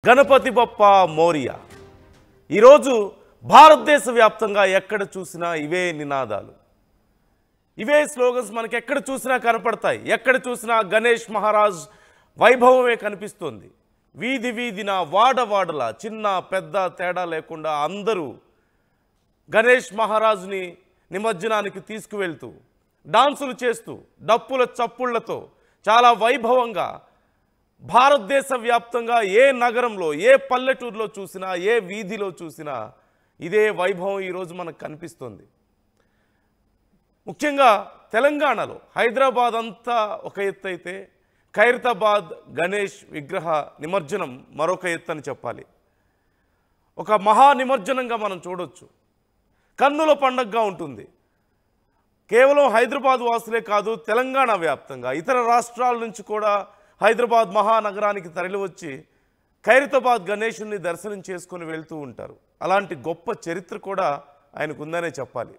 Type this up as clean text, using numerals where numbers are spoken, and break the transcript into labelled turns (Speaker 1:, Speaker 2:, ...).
Speaker 1: గణపతి బప్ప మోరియా ఈరోజు భారతదేశ వ్యాప్తంగా ఎక్కడ చూసినా ఇవే నినాదాలు, ఇవే స్లోగన్స్ మనకి ఎక్కడ చూసినా కనపడతాయి. ఎక్కడ చూసినా గణేష్ మహారాజ్ వైభవమే కనిపిస్తుంది. వీధి వీధిన వాడవాడల చిన్న పెద్ద తేడా లేకుండా అందరూ గణేష్ మహారాజుని నిమజ్జనానికి తీసుకువెళ్తూ డాన్సులు చేస్తూ డప్పుల చప్పుళ్లతో చాలా వైభవంగా భారతదేశ వ్యాప్తంగా ఏ నగరంలో ఏ పల్లెటూరులో చూసినా ఏ వీధిలో చూసినా ఇదే వైభవం ఈరోజు మనకు కనిపిస్తుంది. ముఖ్యంగా తెలంగాణలో హైదరాబాద్ అంతా ఒక ఎత్తు అయితే ఖైరతాబాద్ గణేష్ విగ్రహ నిమజ్జనం మరొక ఎత్తు అని చెప్పాలి. ఒక మహా నిమజ్జనంగా మనం చూడొచ్చు. కన్నుల పండగగా ఉంటుంది. కేవలం హైదరాబాద్ వాసులే కాదు, తెలంగాణ వ్యాప్తంగా ఇతర రాష్ట్రాల నుంచి కూడా హైదరాబాద్ మహానగరానికి తరలివచ్చి ఖైరతాబాద్ గణేషుని దర్శనం చేసుకొని వెళ్తూ ఉంటారు. అలాంటి గొప్ప చరిత్ర కూడా ఆయనకు ఉందనే చెప్పాలి.